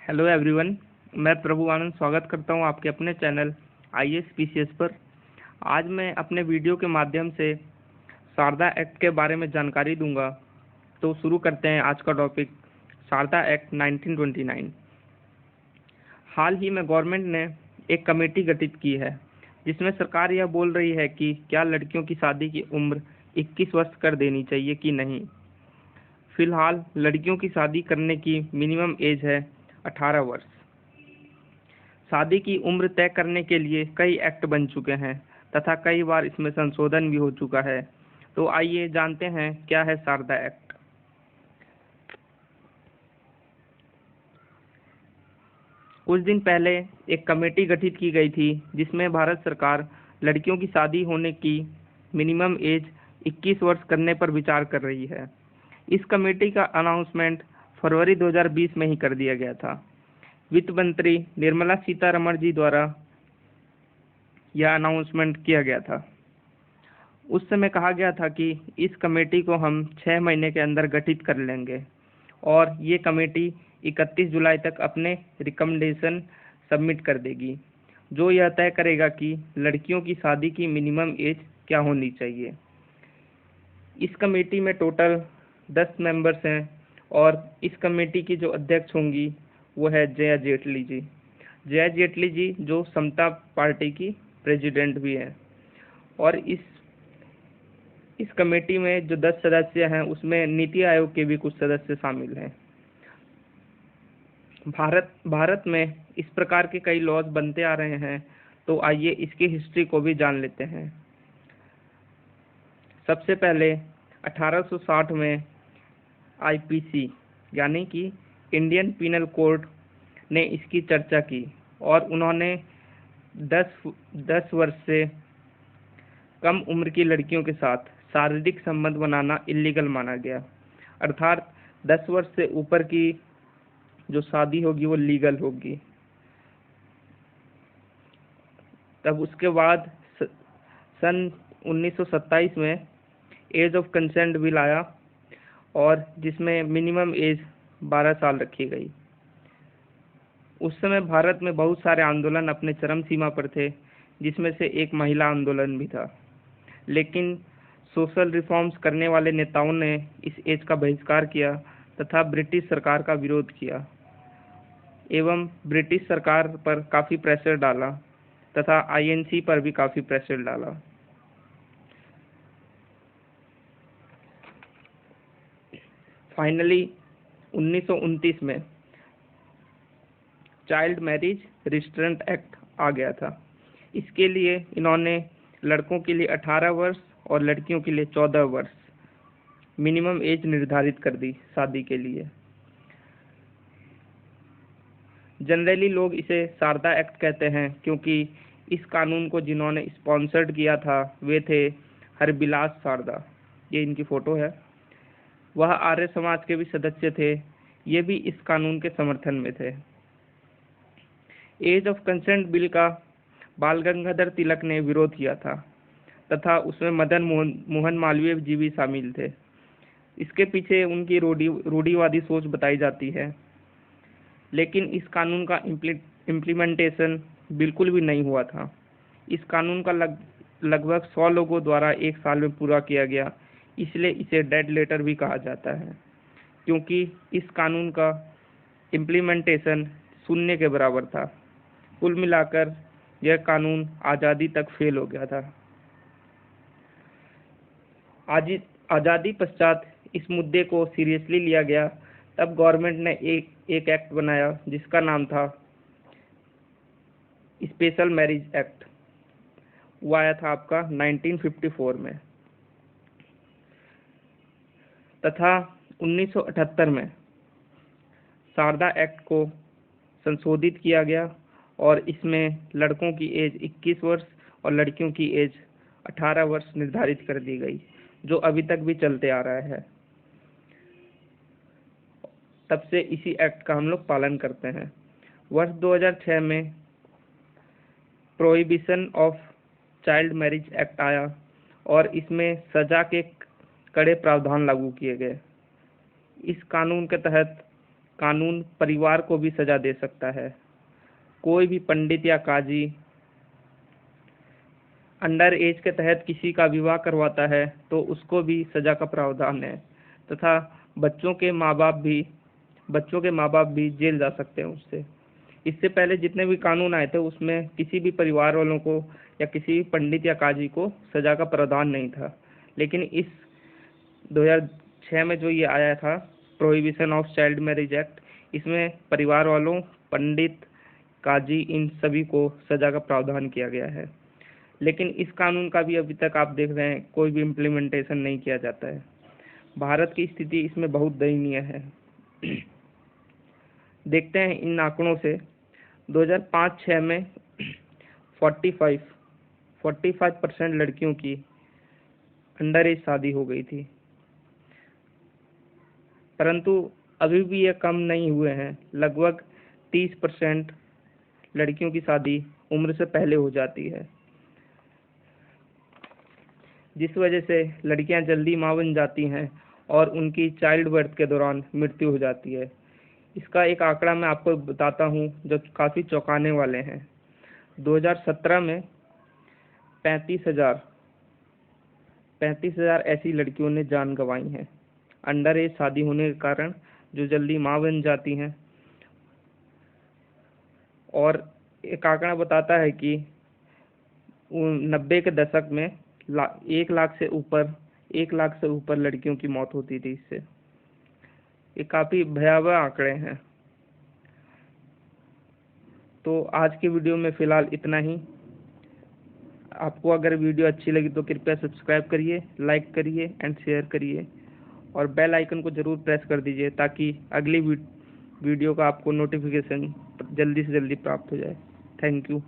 Hello everyone, मैं प्रभु आनंद स्वागत करता हूं आपके अपने चैनल IAS PCS पर। आज मैं अपने वीडियो के माध्यम से शारदा एक्ट के बारे में जानकारी दूंगा। तो शुरू करते हैं आज का टॉपिक, शारदा एक्ट 1929। हाल ही में गवर्नमेंट ने एक कमेटी गठित की है जिसमें सरकार यह बोल रही है कि क्या लड़कियों की शादी की उम्र 21 वर्ष कर देनी चाहिए कि नहीं। फिलहाल लड़कियों की शादी करने की मिनिमम एज है 18 वर्ष। शादी की उम्र तय करने के लिए कई एक्ट बन चुके हैं तथा कई बार इसमें संशोधन भी हो चुका है। तो आइए जानते हैं क्या है शारदा एक्ट। कुछ दिन पहले एक कमेटी गठित की गई थी जिसमें भारत सरकार लड़कियों की शादी होने की मिनिमम एज 21 वर्ष करने पर विचार कर रही है। इस कमेटी का अनाउंसमेंट फरवरी 2020 में ही कर दिया गया था। वित्त मंत्री निर्मला सीतारमण जी द्वारा यह अनाउंसमेंट किया गया था। उस समय कहा गया था कि इस कमेटी को हम 6 महीने के अंदर गठित कर लेंगे और ये कमेटी 31 जुलाई तक अपने रिकमेंडेशन सबमिट कर देगी, जो यह तय करेगा कि लड़कियों की शादी की मिनिमम एज क्या होनी चाहिए। इस कमेटी में टोटल 10 मेंबर्स हैं और इस कमेटी की जो अध्यक्ष होंगी वो है जया जेटली जी। जया जेटली जी जो समता पार्टी की प्रेसिडेंट भी है। और इस कमेटी में जो 10 सदस्य हैं उसमें नीति आयोग के भी कुछ सदस्य शामिल हैं। भारत में इस प्रकार के कई लॉज बनते आ रहे हैं, तो आइए इसकी हिस्ट्री को भी जान लेते हैं। सबसे पहले 1860 में IPC यानी कि इंडियन पिनल कोड ने इसकी चर्चा की और उन्होंने 10 वर्ष से कम उम्र की लड़कियों के साथ शारीरिक संबंध बनाना इलीगल माना गया, अर्थात 10 वर्ष से ऊपर की जो शादी होगी वो लीगल होगी। तब उसके बाद सन 1927 में एज ऑफ कंसेंट बिल आया और जिसमें मिनिमम एज 12 साल रखी गई। उस समय भारत में बहुत सारे आंदोलन अपने चरम सीमा पर थे, जिसमें से एक महिला आंदोलन भी था। लेकिन सोशल रिफॉर्म्स करने वाले नेताओं ने इस एज का बहिष्कार किया तथा ब्रिटिश सरकार का विरोध किया एवं ब्रिटिश सरकार पर काफ़ी प्रेशर डाला तथा INC पर भी काफ़ी प्रेशर डाला। फाइनली 1929 में चाइल्ड मैरिज रिस्ट्रेंट एक्ट आ गया था। इसके लिए इन्होंने लड़कों के लिए 18 वर्ष और लड़कियों के लिए 14 वर्ष मिनिमम एज निर्धारित कर दी शादी के लिए। जनरली लोग इसे शारदा एक्ट कहते हैं क्योंकि इस कानून को जिन्होंने स्पॉन्सर्ड किया था वे थे हरबिलास शारदा। ये इनकी फ़ोटो है। वह आर्य समाज के भी सदस्य थे। ये भी इस कानून के समर्थन में थे। एज ऑफ कंसेंट बिल का बाल गंगाधर तिलक ने विरोध किया था तथा उसमें मदन मोहन मालवीय जी भी शामिल थे। इसके पीछे उनकी रूढ़िवादी सोच बताई जाती है। लेकिन इस कानून का इम्प्लीमेंटेशन बिल्कुल भी नहीं हुआ था। इस कानून का लगभग 100 लोगों द्वारा एक साल में पूरा किया गया, इसलिए इसे डेड लेटर भी कहा जाता है, क्योंकि इस कानून का इम्प्लीमेंटेशन शून्य के बराबर था। कुल मिलाकर यह कानून आज़ादी तक फेल हो गया था। आज़ादी पश्चात इस मुद्दे को सीरियसली लिया गया। तब गवर्नमेंट ने एक एक्ट बनाया जिसका नाम था स्पेशल मैरिज एक्ट। वो आया था आपका 1954 में तथा 1978 में शारदा एक्ट को संशोधित किया गया और इसमें लड़कों की एज 21 वर्ष और लड़कियों की एज 18 वर्ष निर्धारित कर दी गई, जो अभी तक भी चलते आ रहा है। तब से इसी एक्ट का हम लोग पालन करते हैं। वर्ष 2006 में prohibition of child marriage act आया और इसमें सजा के कड़े प्रावधान लागू किए गए। इस कानून के तहत कानून परिवार को भी सजा दे सकता है। कोई भी पंडित या काजी अंडर एज के तहत किसी का विवाह करवाता है तो उसको भी सजा का प्रावधान है, तथा बच्चों के माँ बाप भी जेल जा सकते हैं उससे। इससे पहले जितने भी कानून आए थे उसमें किसी भी परिवार वालों को या किसी भी पंडित या काजी को सजा का प्रावधान नहीं था, लेकिन इस 2006 में जो ये आया था prohibition of child marriage act, इसमें परिवार वालों, पंडित, काजी, इन सभी को सजा का प्रावधान किया गया है। लेकिन इस कानून का भी अभी तक आप देख रहे हैं कोई भी इम्प्लीमेंटेशन नहीं किया जाता है। भारत की स्थिति इसमें बहुत दयनीय है। देखते हैं इन आंकड़ों से 2005-06 में 45% लड़कियों की अंडर एज शादी हो गई थी, परंतु अभी भी ये कम नहीं हुए हैं। लगभग 30% लड़कियों की शादी उम्र से पहले हो जाती है, जिस वजह से लड़कियां जल्दी मां बन जाती हैं और उनकी चाइल्ड बर्थ के दौरान मृत्यु हो जाती है। इसका एक आंकड़ा मैं आपको बताता हूं जो काफ़ी चौंकाने वाले हैं। 2017 में 35,000 ऐसी लड़कियों ने जान गंवाई है अंडर एज शादी होने के कारण, जो जल्दी मां बन जाती हैं। और एक आंकड़ा बताता है कि 90 के दशक में 1 लाख से ऊपर लड़कियों की मौत होती थी इससे। ये काफ़ी भयावह आंकड़े हैं। तो आज की वीडियो में फ़िलहाल इतना ही। आपको अगर वीडियो अच्छी लगी तो कृपया सब्सक्राइब करिए, लाइक करिए एंड शेयर करिए, और बेल आइकन को ज़रूर प्रेस कर दीजिए ताकि अगली वीडियो का आपको नोटिफिकेशन जल्दी से जल्दी प्राप्त हो जाए। Thank you.